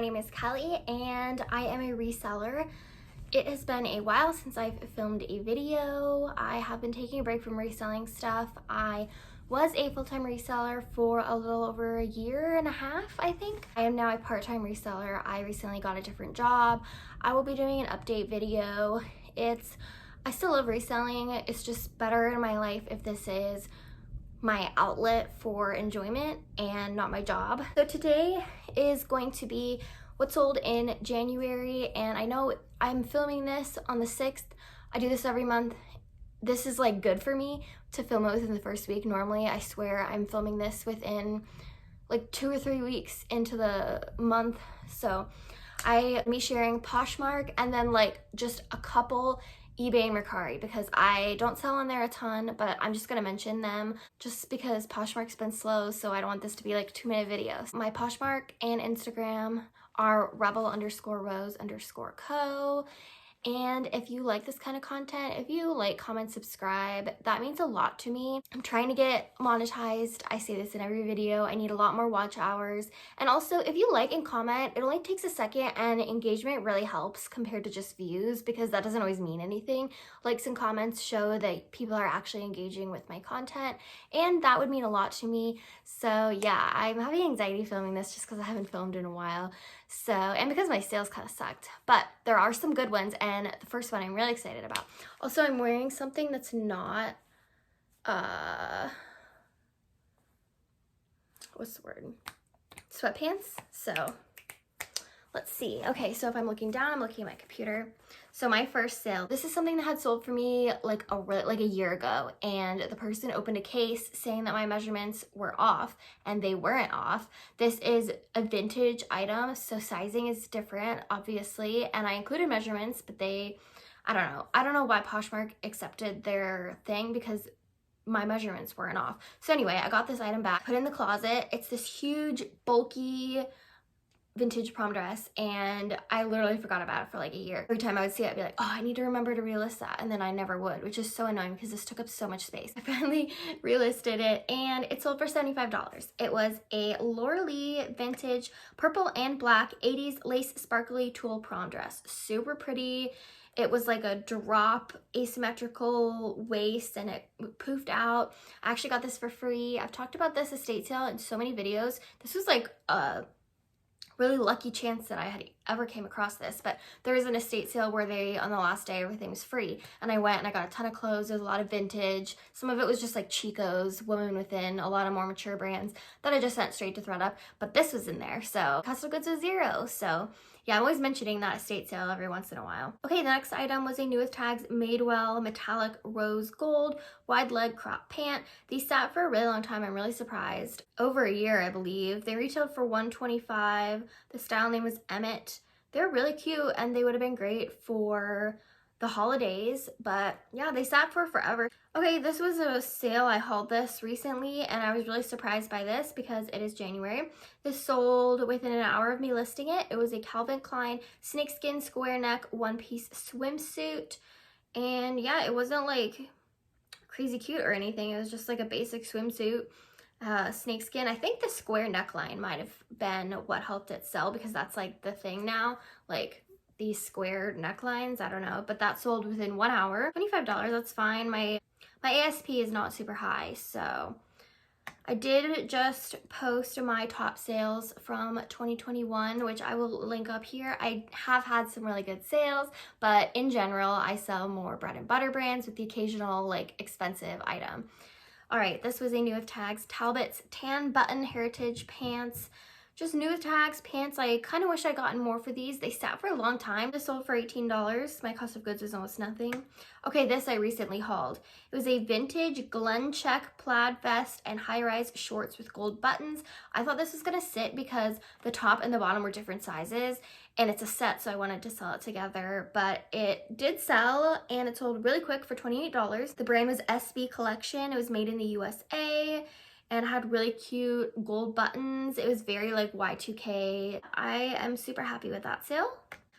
my name is Kelly and I am a reseller. It has been a while since I've filmed a video. I have been taking a break from reselling stuff. I was a full-time reseller for a little over a year and a half, I think. I am now a part-time reseller. I recently got a different job. I will be doing an update video. I still love reselling. It's just better in my life if this is my outlet for enjoyment and not my job. So today is going to be what sold in January, and I know I'm filming this on the 6th. I do this every month. This is like good for me to film it within the first week. Normally, I swear I'm filming this within like 2 or 3 weeks into the month. So I'm sharing Poshmark and then like just a couple eBay and Mercari because I don't sell on there a ton, but I'm just gonna mention them just because Poshmark's been slow, so I don't want this to be like 2-minute videos. My Poshmark and Instagram are rebel_rose_co. And if you like this kind of content, if you like, comment, subscribe, that means a lot to me. I'm trying to get monetized. I say this in every video. I need a lot more watch hours. And also, if you like and comment, it only takes a second, and engagement really helps compared to just views because that doesn't always mean anything. Likes and comments show that people are actually engaging with my content, and that would mean a lot to me. So yeah, I'm having anxiety filming this just because I haven't filmed in a while. So, and because my sales kind of sucked, but there are some good ones, and the first one I'm really excited about. Also, I'm wearing something that's not, what's the word? Sweatpants. So let's see. Okay, so if I'm looking down, I'm looking at my computer. So my first sale, this is something that had sold for me like a year ago, and the person opened a case saying that my measurements were off, and they weren't off. This is a vintage item, so sizing is different, obviously, and I included measurements, but I don't know why Poshmark accepted their thing because my measurements weren't off. So anyway, I got this item back, put it in the closet. It's this huge, bulky, vintage prom dress, and I literally forgot about it for like a year. Every time I would see it, I'd be like, oh, I need to remember to relist that, and then I never would, which is so annoying because this took up so much space. I finally relisted it, and it sold for $75. It was a Laura Lee vintage purple and black 80s lace sparkly tulle prom dress. Super pretty. It was like a drop asymmetrical waist, and it poofed out. I actually got this for free. I've talked about this estate sale in so many videos. This was like a really lucky chance that I had ever came across this, but there was an estate sale where on the last day, everything was free, and I went and I got a ton of clothes. There's a lot of vintage. Some of it was just like Chico's, Women Within, a lot of more mature brands that I just sent straight to Thredup, but this was in there, so cost of goods was $0. So yeah, I'm always mentioning that estate sale every once in a while. Okay, the next item was a new with tags Madewell metallic rose gold wide leg crop pant. These sat for a really long time. I'm really surprised. Over a year, I believe. They retailed for $125. The style name was Emmett. They're really cute, and they would have been great for the holidays, but yeah, they sat for forever. Okay, this was a sale. I hauled this recently, and I was really surprised by this because it is January. This sold within an hour of me listing it. It was a Calvin Klein snakeskin square neck one-piece swimsuit, and yeah, it wasn't like crazy cute or anything. It was just like a basic swimsuit. Snakeskin. I think the square neckline might have been what helped it sell because that's like the thing now, like these square necklines. I don't know, but that sold within 1 hour. $25, that's fine. My ASP is not super high, so I did just post my top sales from 2021, which I will link up here. I have had some really good sales, but in general, I sell more bread and butter brands with the occasional like expensive item. All right, this was a new with tags Talbot's tan button heritage pants. Just new with tags pants. I kind of wish I gotten more for these. They sat for a long time. This sold for $18. My cost of goods was almost nothing. Okay, this I recently hauled. It was a vintage Glen check plaid vest and high-rise shorts with gold buttons. I thought this was gonna sit because the top and the bottom were different sizes, and it's a set, so I wanted to sell it together, but it did sell, and it sold really quick for $28. The brand was SB Collection. It was made in the USA, and had really cute gold buttons. It was very like Y2K. I am super happy with that sale.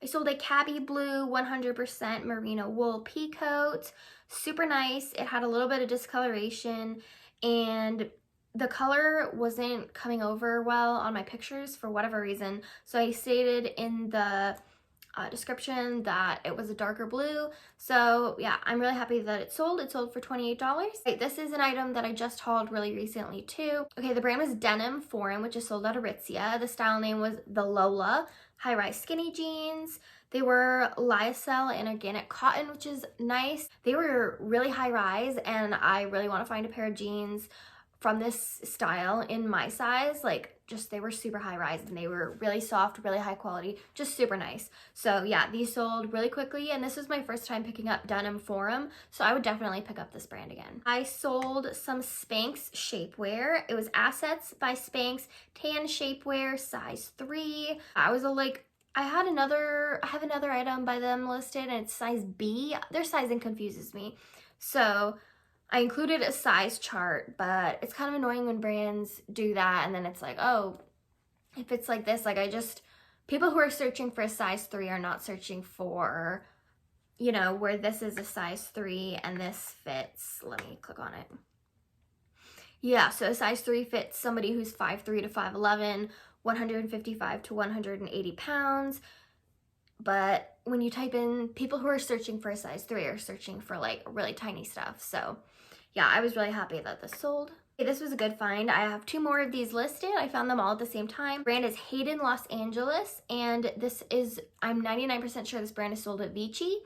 I sold a cabby blue 100% merino wool pea coat. Super nice. It had a little bit of discoloration, and the color wasn't coming over well on my pictures for whatever reason. So I stated in the description that it was a darker blue. So yeah, I'm really happy that it sold. It sold for $28. Okay, this is an item that I just hauled really recently too. Okay, the brand was Denim Forum, which is sold out of Aritzia. The style name was the Lola high-rise skinny jeans. They were lyocell and organic cotton, which is nice. They were really high-rise, and I really want to find a pair of jeans from this style in my size. Like, just they were super high rise and they were really soft, really high quality, just super nice. So yeah, these sold really quickly, and this was my first time picking up Denim Forum, so I would definitely pick up this brand again. I sold some Spanx shapewear. It was Assets by Spanx, tan shapewear, size 3. I have another item by them listed, and it's size B. Their sizing confuses me. So I included a size chart, but it's kind of annoying when brands do that, and then it's like, oh, if it's like this, like people who are searching for a size 3 are not searching for, you know, where this is a size 3 and this fits. Let me click on it. Yeah, so a size 3 fits somebody who's 5'3" to 5'11", 155 to 180 pounds. But when you type in, people who are searching for a size 3 are searching for like really tiny stuff. So yeah, I was really happy that this sold. Okay, this was a good find. I have 2 more of these listed. I found them all at the same time. Brand is Hayden Los Angeles, and this is, I'm 99% sure this brand is sold at Vici.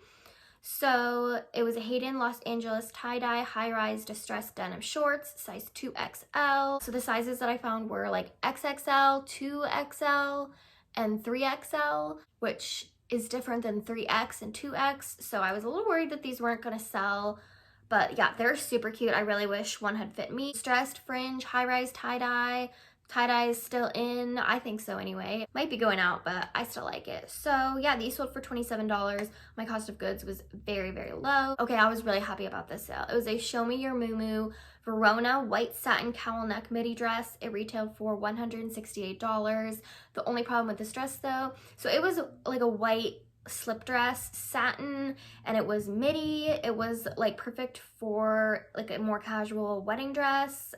So it was a Hayden Los Angeles tie-dye high-rise distressed denim shorts, size 2XL. So the sizes that I found were like XXL, 2XL, and 3XL, which is different than 3X and 2X. So I was a little worried that these weren't gonna sell, but yeah, they're super cute. I really wish one had fit me. Distressed fringe, high-rise tie-dye. Tie-dye is still in, I think so anyway. Might be going out, but I still like it. So yeah, these sold for $27. My cost of goods was very, very low. Okay, I was really happy about this sale. It was a Show Me Your Mumu Verona white satin cowl neck midi dress. It retailed for $168. The only problem with this dress though, so it was like a white slip dress, satin, and it was midi. It was like perfect for like a more casual wedding dress.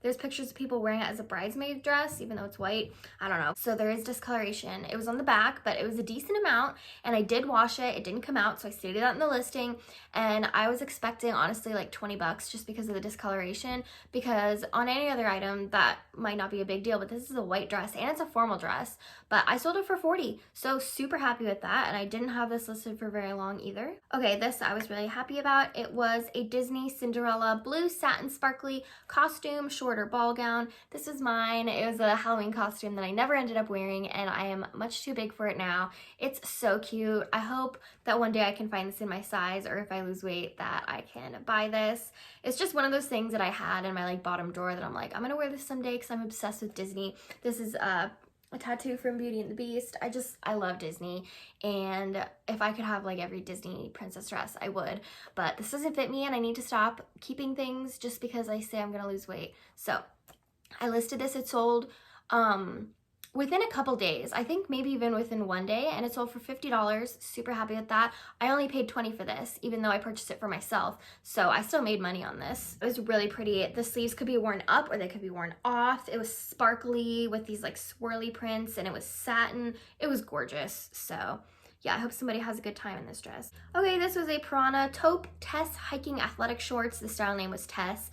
There's pictures of people wearing it as a bridesmaid dress, even though it's white. I don't know. So there is discoloration. It was on the back, but it was a decent amount, and I did wash it. It didn't come out, so I stated that in the listing, and I was expecting honestly like 20 bucks just because of the discoloration, because on any other item that might not be a big deal, but this is a white dress and it's a formal dress, but I sold it for 40, so super happy with that, and I didn't have this listed for very long either. Okay, this I was really happy about. It was a Disney Cinderella blue satin sparkly costume, shorter ball gown. This is mine. It was a Halloween costume that I never ended up wearing, and I am much too big for it now. It's so cute. I hope that one day I can find this in my size, or if I lose weight that I can buy this. It's just one of those things that I had in my like bottom drawer that I'm like, I'm gonna wear this someday because I'm obsessed with Disney. This is a tattoo from Beauty and the Beast. I love Disney, and if I could have like every Disney princess dress, I would, but this doesn't fit me, and I need to stop keeping things just because I say I'm gonna lose weight. So I listed this. It sold within a couple days, I think maybe even within one day, and it sold for $50. Super happy with that. I only paid $20 for this, even though I purchased it for myself, so I still made money on this. It was really pretty. The sleeves could be worn up or they could be worn off. It was sparkly with these like swirly prints, and it was satin. It was gorgeous. So yeah, I hope somebody has a good time in this dress. Okay, this was a Piranha taupe Tess hiking athletic shorts. The style name was Tess.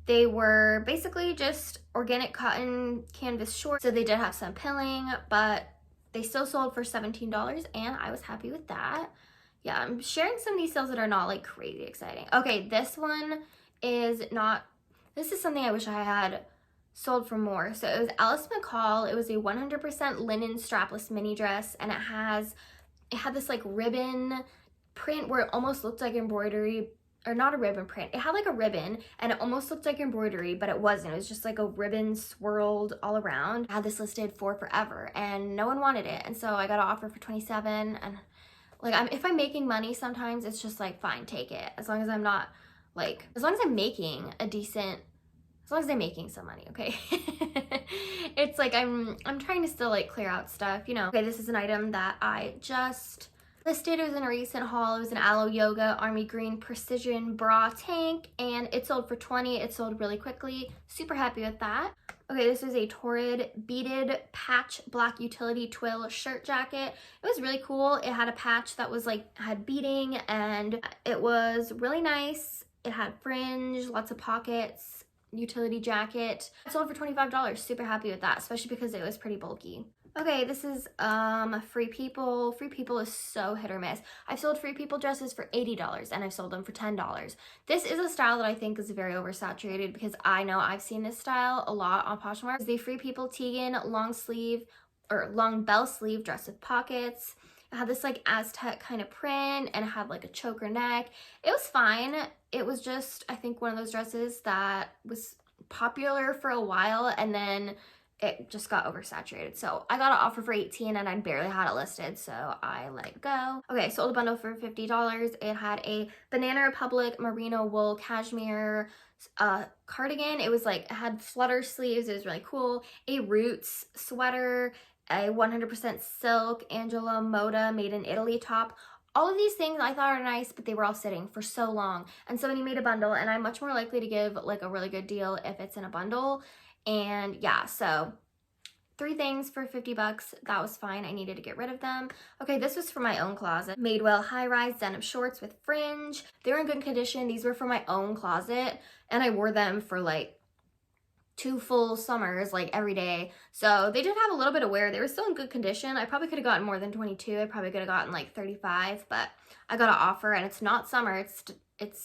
They were basically just organic cotton canvas shorts, so they did have some pilling, but they still sold for $17, and I was happy with that. Yeah, I'm sharing some of these sales that are not like crazy exciting. Okay, this one is not, this is something I wish I had sold for more. So it was Alice McCall. It was a 100% linen strapless mini dress, and it had this like ribbon print where it almost looked like embroidery, or not a ribbon print. It had like a ribbon and it almost looked like embroidery, but it wasn't. It was just like a ribbon swirled all around. I had this listed for forever and no one wanted it. And so I got an offer for 27, and like if I'm making money sometimes, it's just like, fine, take it. As long as I'm not like, as long as I'm making a decent, as long as I'm making some money, okay? It's like I'm trying to still like clear out stuff, you know. Okay, this is an item that I just Listed, it was in a recent haul. It was an Aloe Yoga Army Green Precision Bra Tank, and it sold for $20. It sold really quickly. Super happy with that. Okay, this was a Torrid beaded patch black utility twill shirt jacket. It was really cool. It had a patch that was like, had beading, and it was really nice. It had fringe, lots of pockets, utility jacket. It sold for $25. Super happy with that, especially because it was pretty bulky. Okay, this is Free People. Free People is so hit or miss. I've sold Free People dresses for $80 and I've sold them for $10. This is a style that I think is very oversaturated because I know I've seen this style a lot on Poshmark. It's the Free People Tegan long sleeve or long bell sleeve dress with pockets. It had this like Aztec kind of print and it had like a choker neck. It was fine. It was just, I think, one of those dresses that was popular for a while and then it just got oversaturated. So I got an offer for $18 and I barely had it listed, so I let it go. Okay, sold a bundle for $50. It had a Banana Republic merino wool cashmere cardigan. It was like, it had flutter sleeves. It was really cool. A Roots sweater, a 100% silk Angela Moda made in Italy top. All of these things I thought are nice, but they were all sitting for so long. And somebody made a bundle, and I'm much more likely to give like a really good deal if it's in a bundle. And yeah, so 3 things for $50. That was fine. I needed to get rid of them. Okay, this was for my own closet. Madewell high-rise denim shorts with fringe. They were in good condition. These were for my own closet, and I wore them for like 2 full summers, like every day. So they did have a little bit of wear. They were still in good condition. I probably could have gotten more than 22. I probably could have gotten like 35, but I got an offer, and it's not summer. It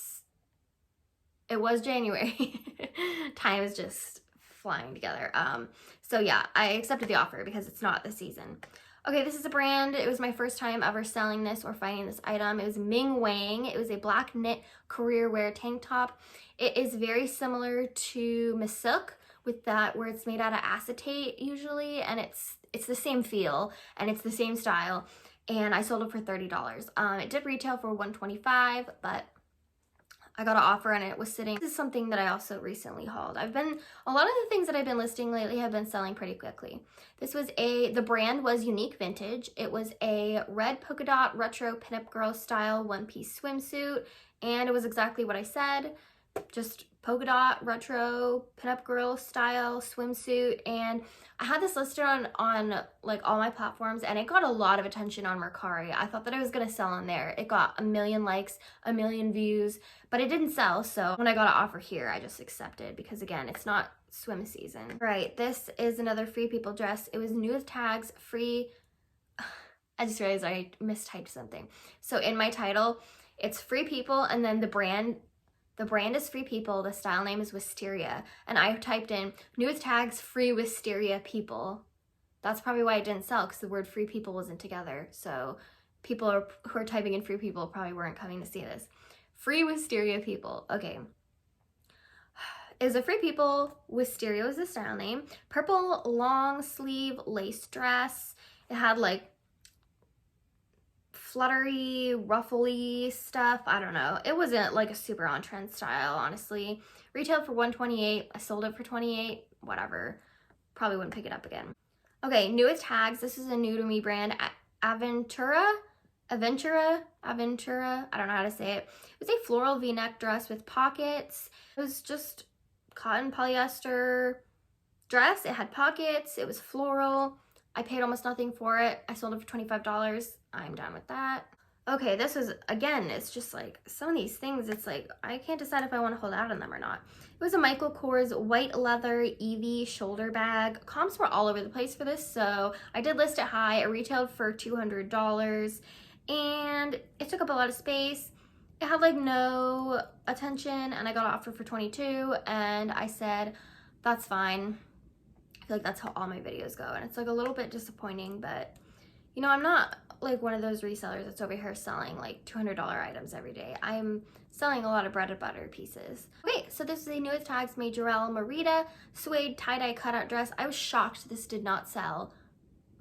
was January. Time is just flying together. So yeah, I accepted the offer because it's not the season. Okay, this is a brand. It was my first time ever selling this or finding this item. It was Ming Wang. It was a black knit career wear tank top. It is very similar to Misuk with that where it's made out of acetate usually, and it's the same feel and it's the same style, and I sold it for $30. It did retail for $125, but I got an offer and it was sitting. This is something that I also recently hauled. A lot of the things that I've been listing lately have been selling pretty quickly. This was the brand was Unique Vintage. It was a red polka dot retro pinup girl style one-piece swimsuit, and it was exactly what I said, just polka dot retro pinup girl style swimsuit. And I had this listed on like all my platforms, and it got a lot of attention on Mercari. I thought that I was gonna sell on there. It got 1 million likes, 1 million views, but it didn't sell. So when I got an offer here, I just accepted because again, it's not swim season. Right, this is another Free People dress. It was new with tags, free. I just realized I mistyped something. So in my title, it's Free People, and then the brand is Free People, the style name is Wisteria, and I typed in new with tags, free Wisteria people. That's probably why it didn't sell, because the word Free People wasn't together. So people who are typing in Free People probably weren't coming to see this. Free Wisteria people. Okay. It was a Free People. Wisteria was the style name. Purple long sleeve lace dress. It had like fluttery, ruffly stuff. I don't know. It wasn't like a super on-trend style, honestly. Retailed for $128. I sold it for $28. Whatever. Probably wouldn't pick it up again. Okay, new with tags. This is a new to me brand. Aventura. I don't know how to say it. It was a floral v-neck dress with pockets. It was just cotton polyester dress. It had pockets. It was floral. I paid almost nothing for it. I sold it for $25. I'm done with that. Okay, this was, again, it's just like some of these things, it's like I can't decide if I want to hold out on them or not. It was a Michael Kors white leather Evie shoulder bag. Comps were all over the place for this, so I did list it high. It retailed for $200, and it took up a lot of space. It had like no attention, and I got an offer for $22, and I said, that's fine. I feel like that's how all my videos go, and it's like a little bit disappointing, but you know, I'm not like one of those resellers that's over here selling like $200 items every day. I'm selling a lot of bread and butter pieces. Okay, so this is a new with tags Majorelle Merida suede tie-dye cutout dress. I was shocked this did not sell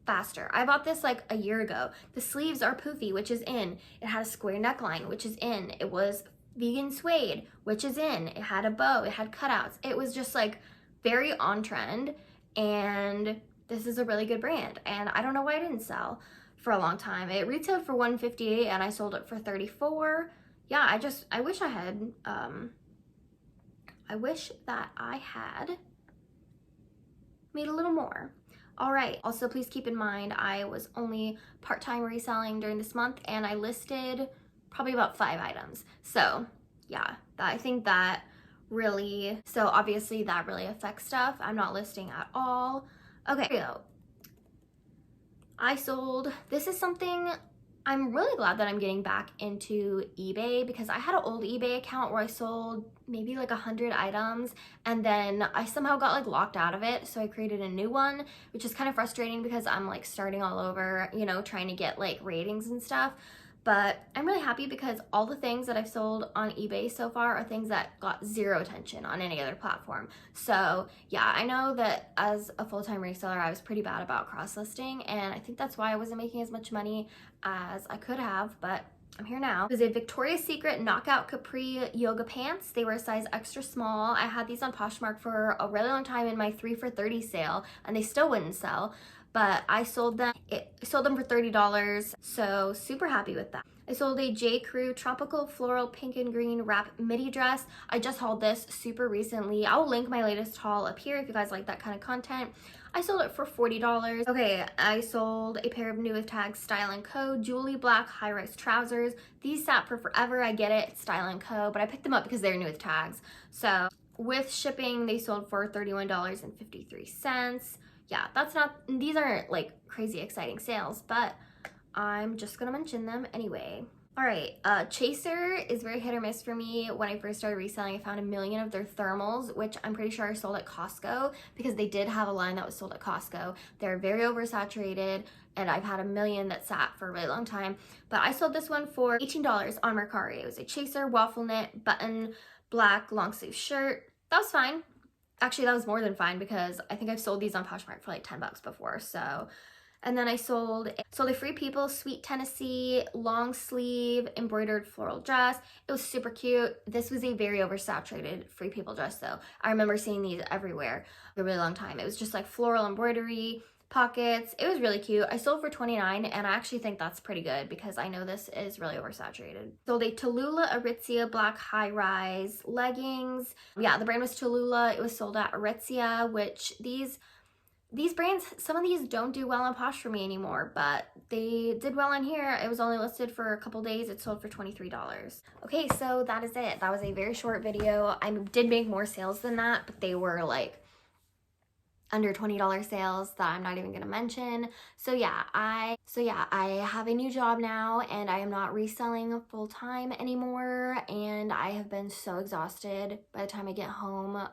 faster. I bought this like a year ago. The sleeves are poofy, which is in. It had a square neckline, which is in. It was vegan suede, which is in. It had a bow, it had cutouts. It was just like very on trend, and this is a really good brand, and I don't know why it didn't sell. for a long time. It retailed for $158 and I sold it for $34. Yeah, I wish I had, I wish that I had made a little more. All right, also please keep in mind I was only part-time reselling during this month and I listed probably about 5 items. So yeah, I think that really, so obviously that really affects stuff. I'm not listing at all. Okay, here we go. I sold, this is something I'm really glad that I'm getting back into eBay, because I had an old eBay account where I sold maybe like 100 items and then I somehow got like locked out of it. So I created a new one, which is kind of frustrating because I'm like starting all over, you know, trying to get like ratings and stuff. But I'm really happy because all the things that I've sold on eBay so far are things that got 0 attention on any other platform. So yeah, I know that as a full-time reseller, I was pretty bad about cross-listing, and I think that's why I wasn't making as much money as I could have, but I'm here now. It was a Victoria's Secret Knockout Capri yoga pants. They were a size extra small. I had these on Poshmark for a really long time in my 3 for $30 sale, and they still wouldn't sell. But I sold them for $30, so super happy with that. I sold a J. Crew Tropical Floral Pink and Green Wrap midi dress. I just hauled this super recently. I'll link my latest haul up here if you guys like that kind of content. I sold it for $40. Okay, I sold a pair of New with Tags Style & Co. Julie Black high-rise trousers. These sat for forever, I get it, it's Style & Co., but I picked them up because they're New with Tags. So with shipping, they sold for $31.53. Yeah, these aren't like crazy exciting sales, but I'm just gonna mention them anyway. All right, Chaser is very hit or miss for me. When I first started reselling, I found 1 million of their thermals, which I'm pretty sure I sold at Costco, because they did have a line that was sold at Costco. They're very oversaturated, and I've had 1 million that sat for a really long time. But I sold this one for $18 on Mercari. It was a Chaser waffle knit button black long sleeve shirt. That was fine. Actually, that was more than fine because I think I've sold these on Poshmark for like 10 bucks before. So, and then I sold a Free People Sweet Tennessee long sleeve embroidered floral dress. It was super cute. This was a very oversaturated Free People dress though. I remember seeing these everywhere for a really long time. It was just like floral embroidery, pockets. It was really cute. I sold for $29, and I actually think that's pretty good because I know this is really oversaturated. Sold a Tallulah Aritzia black high-rise leggings. Yeah, the brand was Tallulah. It was sold at Aritzia, which these brands, some of these don't do well on Posh for me anymore, but they did well on here. It was only listed for a couple days. It sold for $23. Okay, so that is it. That was a very short video. I did make more sales than that, but they were like under $20 sales that I'm not even gonna mention. So yeah, I have a new job now, and I am not reselling full-time anymore, and I have been so exhausted by the time I get home,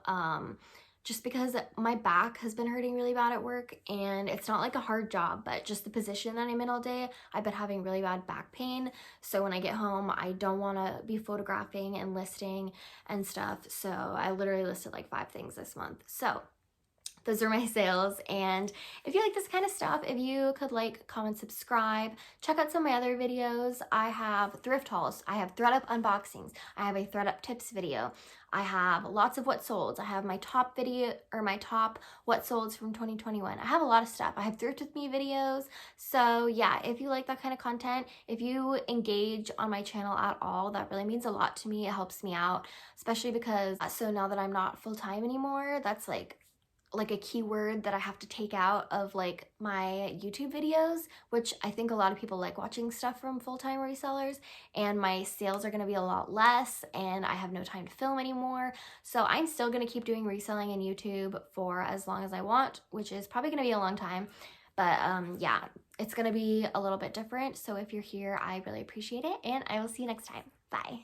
just because my back has been hurting really bad at work, and it's not like a hard job, but just the position that I'm in all day, I've been having really bad back pain. So when I get home, I don't want to be photographing and listing and stuff. So I literally listed like 5 things this month. So those are my sales, and if you like this kind of stuff, if you could like, comment, subscribe, check out some of my other videos. I have thrift hauls, I have Thredup unboxings, I have a Thredup tips video, I have lots of what solds, I have my top video, or my top what solds from 2021. I have a lot of stuff. I have thrift with me videos. So yeah, if you like that kind of content, if you engage on my channel at all, that really means a lot to me. It helps me out, especially because so now that I'm not full-time anymore, that's like a keyword that I have to take out of like my YouTube videos, which I think a lot of people like watching stuff from full-time resellers, and my sales are going to be a lot less, and I have no time to film anymore. So I'm still going to keep doing reselling in YouTube for as long as I want, which is probably going to be a long time. But yeah, it's going to be a little bit different. So if you're here, I really appreciate it, and I will see you next time. Bye.